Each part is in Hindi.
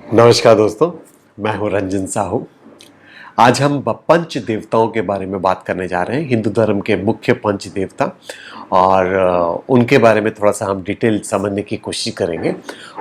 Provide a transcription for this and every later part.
नमस्कार दोस्तों, मैं हूं रंजन साहू। आज हम पंच देवताओं के बारे में बात करने जा रहे हैं, हिंदू धर्म के मुख्य पंच देवता। और उनके बारे में थोड़ा सा हम डिटेल समझने की कोशिश करेंगे।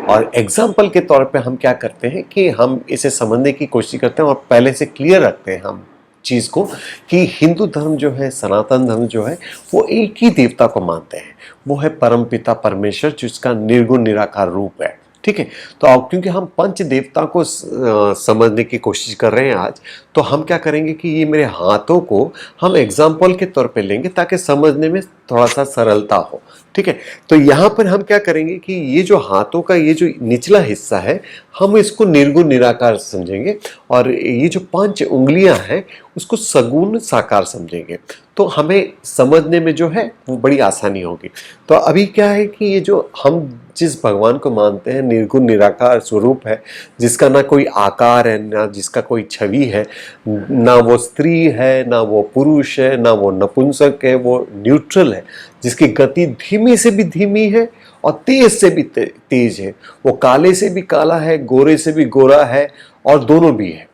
और एग्जाम्पल के तौर पे हम क्या करते हैं कि हम इसे समझने की कोशिश करते हैं और पहले से क्लियर रखते हैं हम चीज़ को कि हिंदू धर्म जो है, सनातन धर्म जो है, वो एक ही देवता को मानते हैं। वो है परमपिता परमेश्वर, जिसका निर्गुण निराकार रूप है। ठीक है। तो अब क्योंकि हम पंच देवता को समझने की कोशिश कर रहे हैं आज, तो हम क्या करेंगे कि ये मेरे हाथों को हम एग्जाम्पल के तौर पे लेंगे ताकि समझने में थोड़ा सा सरलता हो। ठीक है। तो यहाँ पर हम क्या करेंगे कि ये जो हाथों का ये जो निचला हिस्सा है, हम इसको निर्गुण निराकार समझेंगे। और ये जो पांच उंगलियां हैं उसको सगुण साकार समझेंगे। तो हमें समझने में जो है वो बड़ी आसानी होगी। तो अभी क्या है कि ये जो हम जिस भगवान को मानते हैं, निर्गुण निराकार स्वरूप है, जिसका ना कोई आकार है, ना जिसका कोई छवि है, ना वो स्त्री है, ना वो पुरुष है, ना वो नपुंसक है, वो न्यूट्रल है, जिसकी गति धीमी से भी धीमी है और तेज से भी तेज है। वो काले से भी काला है, गोरे से भी गोरा है, और दोनों भी है।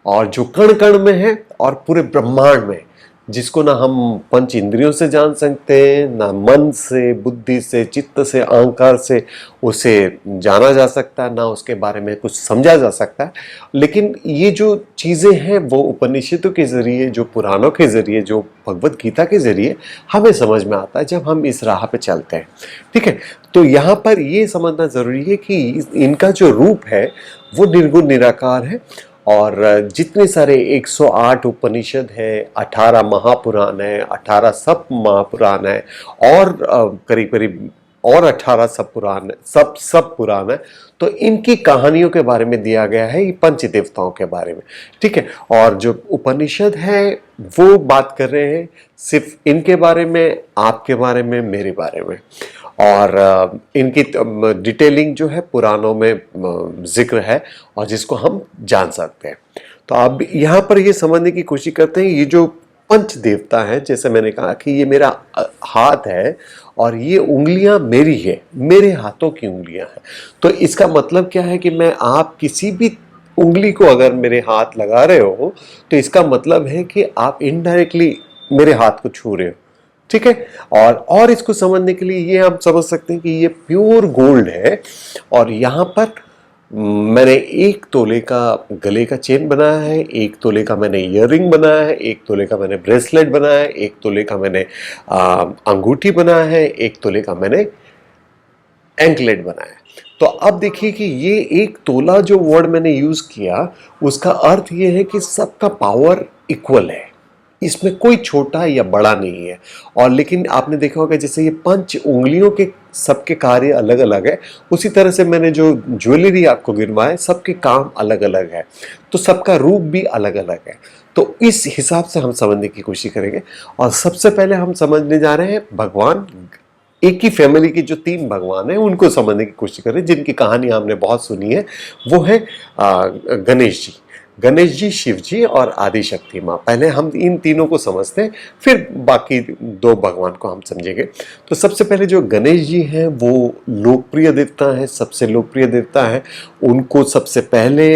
और जो कण कण में है और पूरे ब्रह्मांड में, जिसको ना हम पंच इंद्रियों से जान सकते हैं, ना मन से, बुद्धि से, चित्त से, अहंकार से उसे जाना जा सकता है, ना उसके बारे में कुछ समझा जा सकता है। लेकिन ये जो चीज़ें हैं वो उपनिषदों के जरिए, जो पुराणों के जरिए, जो भगवत गीता के जरिए हमें समझ में आता है जब हम इस राह पे चलते हैं। ठीक है। तो यहाँ पर ये समझना जरूरी है कि इनका जो रूप है वो निर्गुण निराकार है। और जितने सारे 108 उपनिषद है, 18 महापुराण है, 18 सब महापुराण है, और करीब करीब और 18 सब पुराण, सब पुराण है। तो इनकी कहानियों के बारे में दिया गया है, ये पंच देवताओं के बारे में। ठीक है। और जो उपनिषद है वो बात कर रहे हैं सिर्फ इनके बारे में, आपके बारे में, मेरे बारे में। और इनकी डिटेलिंग जो है पुराणों में जिक्र है, और जिसको हम जान सकते हैं। तो अब यहाँ पर ये समझने की कोशिश करते हैं, ये जो पंच देवता है, जैसे मैंने कहा कि ये मेरा हाथ है और ये उंगलियां मेरी है, मेरे हाथों की उंगलियां हैं। तो इसका मतलब क्या है कि मैं आप किसी भी उंगली को अगर मेरे हाथ लगा रहे हो, तो इसका मतलब है कि आप इनडायरेक्टली मेरे हाथ को छू रहे हो। ठीक है। और इसको समझने के लिए ये हम समझ सकते हैं कि ये प्योर गोल्ड है। और यहाँ पर मैंने 1 तोले का गले का चेन बनाया है, 1 तोले का मैंने ईयररिंग बनाया है, 1 तोले का मैंने ब्रेसलेट बनाया है, 1 तोले का मैंने अंगूठी बनाया है, 1 तोले का मैंने एंकलेट बनाया है। तो अब देखिए कि ये 1 तोला जो वर्ड मैंने यूज किया, उसका अर्थ ये है कि सबका पावर इक्वल है, इसमें कोई छोटा या बड़ा नहीं है। और लेकिन आपने देखा होगा जैसे ये पंच उंगलियों के सबके कार्य अलग अलग है, उसी तरह से मैंने जो ज्वेलरी आपको गिनवाया, सबके काम अलग अलग है, तो सबका रूप भी अलग अलग है। तो इस हिसाब से हम समझने की कोशिश करेंगे। और सबसे पहले हम समझने जा रहे हैं भगवान, एक ही फैमिली के जो 3 भगवान हैं उनको समझने की कोशिश करें, जिनकी कहानी हमने बहुत सुनी है। वो है गणेश जी। गणेश जी, शिव जी और आदि शक्ति माँ। पहले हम इन तीनों को समझते हैं, फिर बाकी 2 भगवान को हम समझेंगे। तो सबसे पहले जो गणेश जी हैं वो लोकप्रिय देवता हैं, सबसे लोकप्रिय देवता हैं। उनको सबसे पहले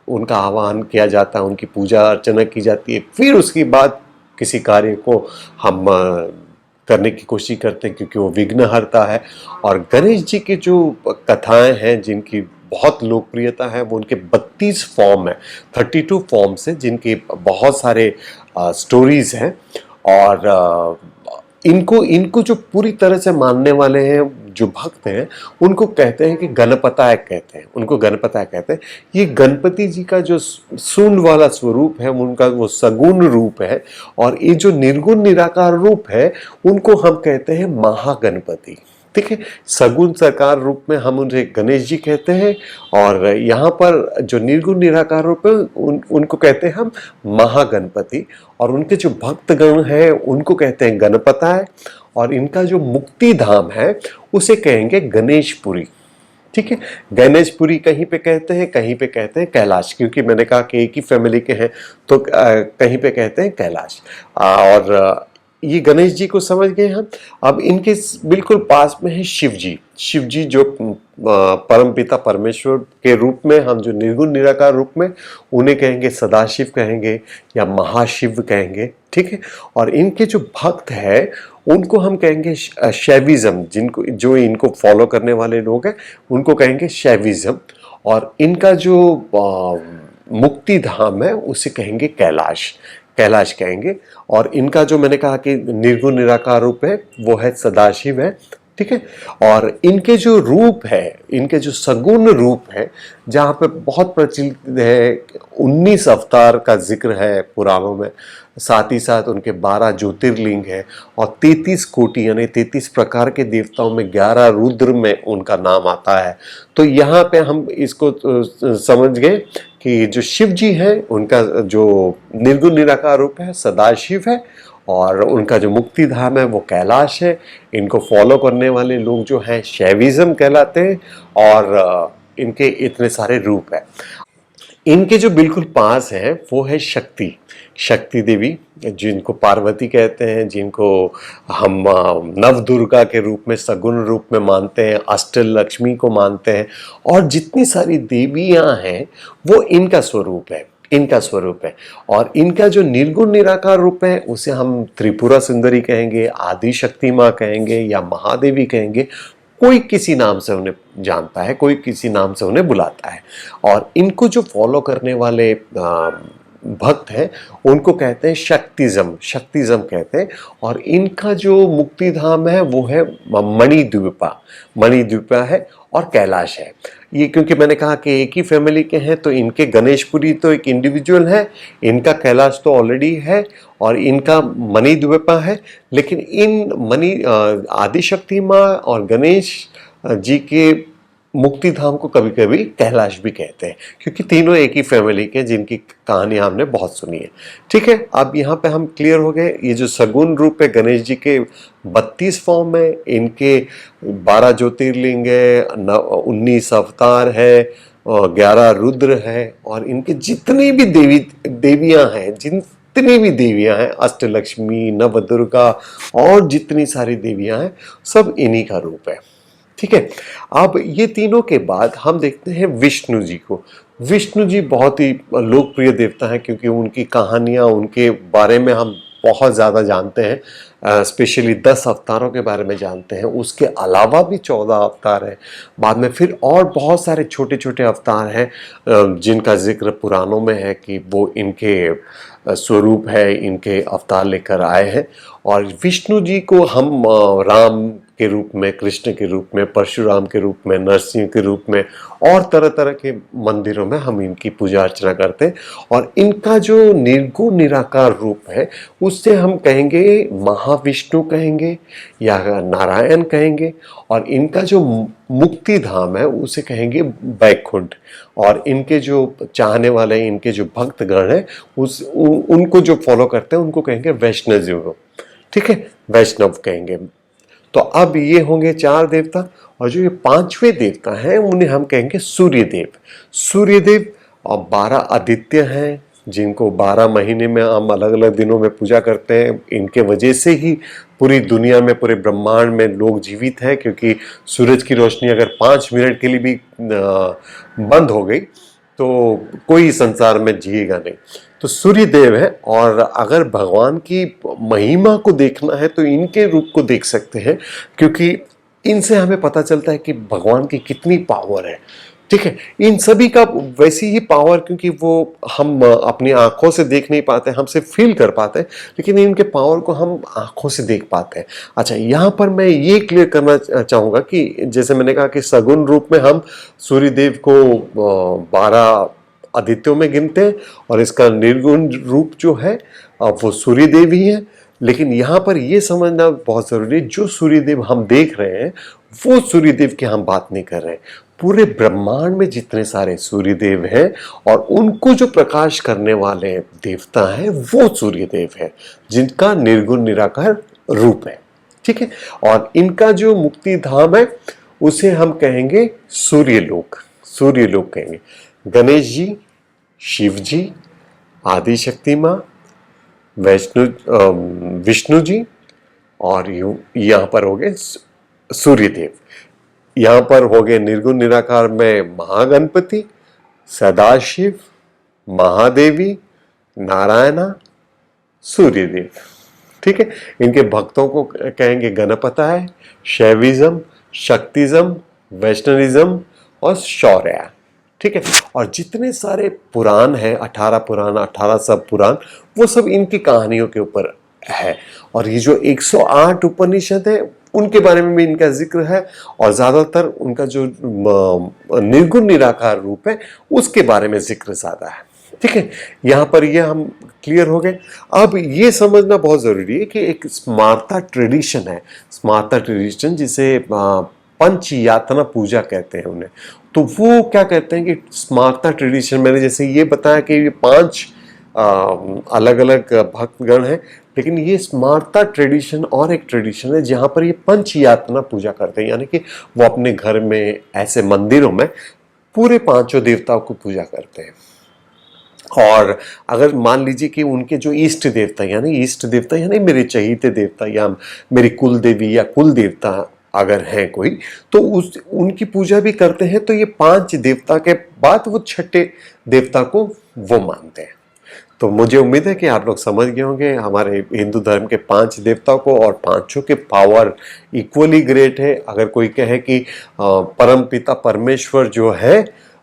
उनका आह्वान किया जाता है, उनकी पूजा अर्चना की जाती है, फिर उसके बाद किसी कार्य को हम करने की कोशिश करते हैं, क्योंकि वो विघ्नहर्ता है। और गणेश जी की जो कथाएं हैं, जिनकी बहुत लोकप्रियता है, वो उनके 32 फॉर्म है, 32 फॉर्म्स हैं, जिनके बहुत सारे स्टोरीज हैं। और इनको इनको जो पूरी तरह से मानने वाले हैं, जो भक्त हैं, उनको कहते हैं कि गणपताय कहते हैं, उनको गणपताय कहते हैं। ये गणपति जी का जो शून्य वाला स्वरूप है, उनका वो सगुण रूप है। और ये जो निर्गुण निराकार रूप है, उनको हम कहते हैं महागणपति। ठीक है। सगुण साकार रूप में हम उन्हें गणेश जी कहते हैं, और यहाँ पर जो निर्गुण निराकार रूप है उनको कहते हैं हम महागणपति। और उनके जो भक्तगण हैं उनको कहते हैं गणपताय। और इनका जो मुक्ति धाम है उसे कहेंगे गणेशपुरी। ठीक है। गणेशपुरी कहीं पे कहते हैं, कहीं पे कहते हैं कैलाश, क्योंकि मैंने कहा कि एक ही फैमिली के हैं, तो कहीं पे कहते हैं कैलाश। और ये गणेश जी को समझ गए हम। अब इनके बिल्कुल पास में है शिव जी। शिव जी जो परमपिता परमेश्वर के रूप में, हम जो निर्गुण निराकार रूप में, उन्हें कहेंगे सदाशिव कहेंगे या महाशिव कहेंगे, ठीक है। और इनके जो भक्त है उनको हम कहेंगे शैविज्म, जिनको जो इनको फॉलो करने वाले लोग हैं उनको कहेंगे शैविज्म। और इनका जो मुक्ति धाम है उसे कहेंगे कैलाश, कैलाश कहेंगे। और इनका जो मैंने कहा कि निर्गुण निराकार रूप है वो है सदाशिव है, ठीक है। और इनके जो रूप है, इनके जो सगुण रूप है, जहाँ पे बहुत प्रचलित है, 19 अवतार का जिक्र है पुराणों में, साथ ही साथ उनके 12 ज्योतिर्लिंग है और 33 कोटि यानी 33 प्रकार के देवताओं में 11 रुद्र में उनका नाम आता है। तो यहाँ पे हम इसको समझ गए कि जो शिव जी है उनका जो निर्गुण निराकार रूप है सदाशिव है और उनका जो मुक्ति धाम है वो कैलाश है। इनको फॉलो करने वाले लोग जो हैं शैविज्म कहलाते हैं और इनके इतने सारे रूप हैं। इनके जो बिल्कुल पास है वो है शक्ति, शक्ति देवी, जिनको पार्वती कहते हैं, जिनको हम नव दुर्गा के रूप में सगुण रूप में मानते हैं, अष्टलक्ष्मी को मानते हैं। और जितनी सारी देवियां हैं वो इनका स्वरूप है, इनका स्वरूप है। और इनका जो निर्गुण निराकार रूप है उसे हम त्रिपुरा सुंदरी कहेंगे, आदि शक्ति माँ कहेंगे या महादेवी कहेंगे। कोई किसी नाम से उन्हें जानता है, कोई किसी नाम से उन्हें बुलाता है। और इनको जो फॉलो करने वाले भक्त हैं उनको कहते हैं शक्तिज्म, शक्तिज्म कहते हैं। और इनका जो मुक्ति धाम है वो है मणिद्वीपा, मणिद्वीपा है और कैलाश है। ये क्योंकि मैंने कहा कि एक ही फैमिली के हैं तो इनके गणेशपुरी तो एक इंडिविजुअल है, इनका कैलाश तो ऑलरेडी है और इनका मणिद्वीपा है। लेकिन इन आदिशक्ति माँ और गणेश जी के मुक्ति धाम को कभी कभी कैलाश भी कहते हैं, क्योंकि तीनों एक ही फैमिली के, जिनकी कहानी हमने बहुत सुनी है, ठीक है। अब यहाँ पे हम क्लियर हो गए। ये जो सगुण रूप है गणेश जी के 32 फॉर्म है, इनके 12 ज्योतिर्लिंग है, 19 अवतार है, 11 रुद्र है। और इनके जितनी भी देवियां हैं, जितनी भी देवियां हैं, अष्टलक्ष्मी, नवदुर्गा और जितनी सारी देवियां हैं, सब इन्हीं का रूप है, ठीक है। अब ये तीनों के बाद हम देखते हैं विष्णु जी को। विष्णु जी बहुत ही लोकप्रिय देवता हैं, क्योंकि उनकी कहानियां, उनके बारे में हम बहुत ज़्यादा जानते हैं, स्पेशली 10 अवतारों के बारे में जानते हैं। उसके अलावा भी 14 अवतार हैं, बाद में फिर और बहुत सारे छोटे छोटे अवतार हैं जिनका जिक्र पुराणों में है कि वो इनके स्वरूप है, इनके अवतार लेकर आए हैं। और विष्णु जी को हम राम के रूप में, कृष्ण के रूप में, परशुराम के रूप में, नरसिंह के रूप में और तरह तरह के मंदिरों में हम इनकी पूजा अर्चना करते हैं। और इनका जो निर्गुण निराकार रूप है उससे हम कहेंगे महाविष्णु कहेंगे या नारायण कहेंगे। और इनका जो मुक्ति धाम है उसे कहेंगे वैकुंठ। और इनके जो चाहने वाले, इनके जो भक्तगण हैं उनको जो फॉलो करते हैं उनको कहेंगे वैष्णव, ठीक है, वैष्णव कहेंगे। तो अब ये होंगे 4 देवता। और जो ये 5वें देवता हैं उन्हें हम कहेंगे सूर्यदेव। सूर्यदेव और 12 आदित्य हैं, जिनको 12 महीने में हम अलग अलग दिनों में पूजा करते हैं। इनके वजह से ही पूरी दुनिया में, पूरे ब्रह्मांड में लोग जीवित हैं, क्योंकि सूरज की रोशनी अगर 5 मिनट के लिए भी बंद हो गई तो कोई संसार में जिएगा नहीं। तो सूर्य देव है। और अगर भगवान की महिमा को देखना है तो इनके रूप को देख सकते हैं, क्योंकि इनसे हमें पता चलता है कि भगवान की कितनी पावर है, ठीक है। इन सभी का वैसी ही पावर, क्योंकि वो हम अपनी आंखों से देख नहीं पाते, हम सिर्फ फील कर पाते हैं, लेकिन इनके पावर को हम आंखों से देख पाते हैं। अच्छा, यहाँ पर मैं ये क्लियर करना चाहूँगा कि जैसे मैंने कहा कि सगुण रूप में हम सूर्यदेव को 12 आदित्यों में गिनते हैं और इसका निर्गुण रूप जो है वो सूर्यदेव ही है। लेकिन यहाँ पर ये समझना बहुत जरूरी है, जो सूर्यदेव हम देख रहे हैं वो सूर्यदेव की हम बात नहीं कर रहे हैं। पूरे ब्रह्मांड में जितने सारे सूर्यदेव हैं और उनको जो प्रकाश करने वाले देवता हैं वो सूर्यदेव है, जिनका निर्गुण निराकार रूप है, ठीक है। और इनका जो मुक्ति धाम है उसे हम कहेंगे सूर्यलोक, सूर्यलोक कहेंगे। गणेश जी, शिव जी, आदिशक्ति माँ, विष्णु जी और यहाँ पर हो गए सूर्य देव। यहाँ पर हो गए निर्गुण निराकार में महागणपति, सदाशिव, महादेवी, नारायणा, सूर्यदेव। ठीक है, इनके भक्तों को कहेंगे गणपताय, शैविज्म, शक्तिज्म, वैष्णविज्म और शौर्य। ठीक है, और जितने सारे पुराण हैं, 18 पुराण, 18 सब पुराण, वो सब इनकी कहानियों के ऊपर है। और ये जो 108 उपनिषद है उनके बारे में भी इनका जिक्र है, और ज्यादातर उनका जो निर्गुण निराकार रूप है उसके बारे में जिक्र ज्यादा है। ठीक है, यहाँ पर ये हम क्लियर हो गए। अब ये समझना बहुत जरूरी है कि एक स्मार्ता ट्रेडिशन है, स्मार्ता ट्रेडिशन जिसे पंच यातना पूजा कहते हैं उन्हें। तो वो क्या कहते हैं कि स्मार्ता ट्रेडिशन, मैंने जैसे ये बताया कि ये 5 अलग अलग भक्तगण हैं, लेकिन ये स्मार्ता ट्रेडिशन और एक ट्रेडिशन है जहाँ पर ये पंच यातना पूजा करते हैं, यानी कि वो अपने घर में ऐसे मंदिरों में पूरे 5 देवताओं को पूजा करते हैं। और अगर मान लीजिए कि उनके जो इष्ट देवता यानी मेरे चहीते देवता या मेरी कुल देवी या कुल देवता अगर है कोई, तो उनकी पूजा भी करते हैं। तो ये 5 देवता के बाद वो छठे देवता को वो मानते हैं। तो मुझे उम्मीद है कि आप लोग समझ गए होंगे हमारे हिंदू धर्म के 5 देवताओं को, और 5 के पावर इक्वली ग्रेट है। अगर कोई कहे कि परम पिता परमेश्वर जो है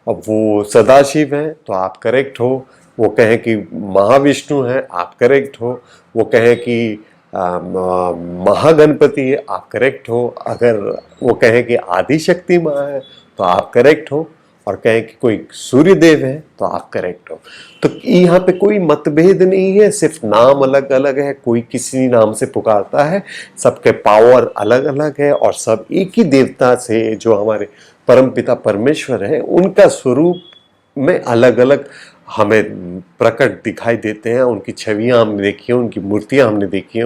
वो सदाशिव है तो आप करेक्ट हो। वो कहें कि महाविष्णु है, आप करेक्ट हो। वो कहें कि महागणपति है, आप करेक्ट हो। अगर वो कहें कि आदि शक्ति माँ है तो आप करेक्ट हो, और कहें कि कोई सूर्य देव है तो आप करेक्ट हो। तो यहाँ पे कोई मतभेद नहीं है, सिर्फ नाम अलग अलग है, कोई किसी नाम से पुकारता है, सबके पावर अलग अलग है, और सब एक ही देवता से जो हमारे परमपिता परमेश्वर है उनका स्वरूप में अलग अलग हमें प्रकट दिखाई देते हैं। उनकी छवियां हमने देखी हैं, उनकी मूर्तियां हमने देखी हैं,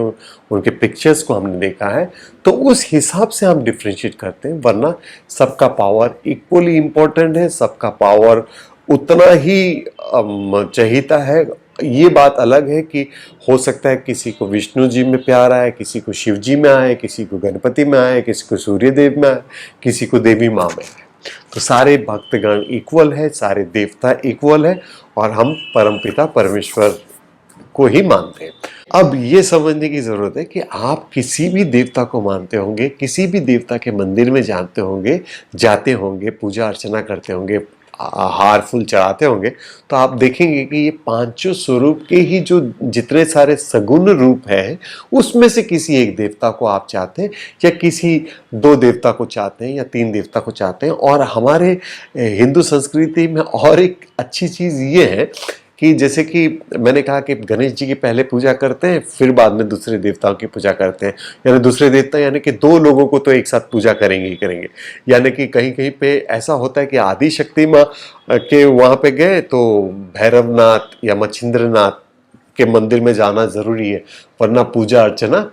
उनके पिक्चर्स को हमने देखा है। तो उस हिसाब से हम डिफ्रेंशिएट करते हैं, वरना सबका पावर इक्वली इम्पोर्टेंट है, सबका पावर उतना ही चाहिता है। ये बात अलग है कि हो सकता है किसी को विष्णु जी में प्यार आए, किसी को शिव जी में आए, किसी को गणपति में आए, किसी को सूर्य देव में आए, किसी को देवी माँ में आए। तो सारे भक्तगण इक्वल है, सारे देवता इक्वल है, और हम परमपिता परमेश्वर को ही मानते हैं। अब ये समझने की जरूरत है कि आप किसी भी देवता को मानते होंगे, किसी भी देवता के मंदिर में जाते होंगे, पूजा अर्चना करते होंगे, हार फूल चढ़ाते होंगे, तो आप देखेंगे कि ये 5 स्वरूप के ही जो जितने सारे सगुण रूप है उसमें से किसी एक देवता को आप चाहते हैं, या किसी 2 देवता को चाहते हैं, या 3 देवता को चाहते हैं। और हमारे हिंदू संस्कृति में और एक अच्छी चीज ये है कि जैसे कि मैंने कहा कि गणेश जी की पहले पूजा करते हैं, फिर बाद में दूसरे देवताओं की पूजा करते हैं। यानी दूसरे देवता यानी कि 2 लोगों को तो एक साथ पूजा करेंगे ही करेंगे। यानी कि कहीं कहीं पे ऐसा होता है कि आदि शक्ति माँ के वहाँ पे गए तो भैरवनाथ या मच्छिंद्रनाथ के मंदिर में जाना जरूरी है, वरना पूजा अर्चना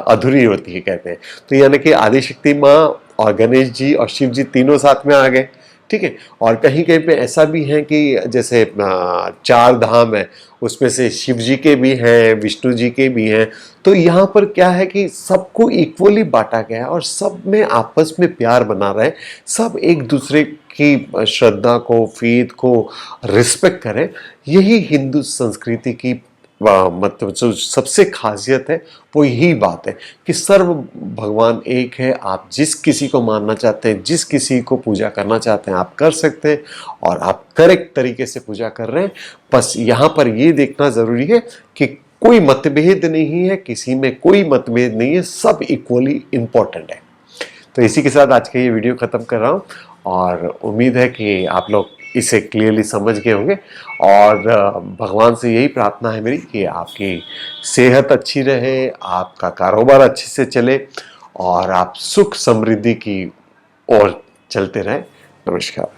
अधूरी होती है कहते हैं। तो यानी कि आदि शक्ति माँ और गणेश जी और शिव जी तीनों साथ में आ गए। ठीक है, और कहीं कहीं पे ऐसा भी है कि जैसे 4 धाम है, उसमें से शिव जी के भी हैं, विष्णु जी के भी हैं। तो यहाँ पर क्या है कि सबको इक्वली बांटा गया है, और सब में आपस में प्यार बना रहे, सब एक दूसरे की श्रद्धा को, फेथ को रिस्पेक्ट करें। यही हिंदू संस्कृति की मतलब जो सबसे खासियत है वो यही बात है कि सर्व भगवान एक है। आप जिस किसी को मानना चाहते हैं, जिस किसी को पूजा करना चाहते हैं, आप कर सकते हैं, और आप करेक्ट तरीके से पूजा कर रहे हैं। बस यहाँ पर ये देखना जरूरी है कि कोई मतभेद नहीं है, किसी में कोई मतभेद नहीं है, सब इक्वली इम्पोर्टेंट है। तो इसी के साथ आज का ये वीडियो खत्म कर रहा हूँ, और उम्मीद है कि आप लोग इसे क्लियरली समझ गए होंगे। और भगवान से यही प्रार्थना है मेरी कि आपकी सेहत अच्छी रहे, आपका कारोबार अच्छे से चले, और आप सुख समृद्धि की ओर चलते रहें। नमस्कार।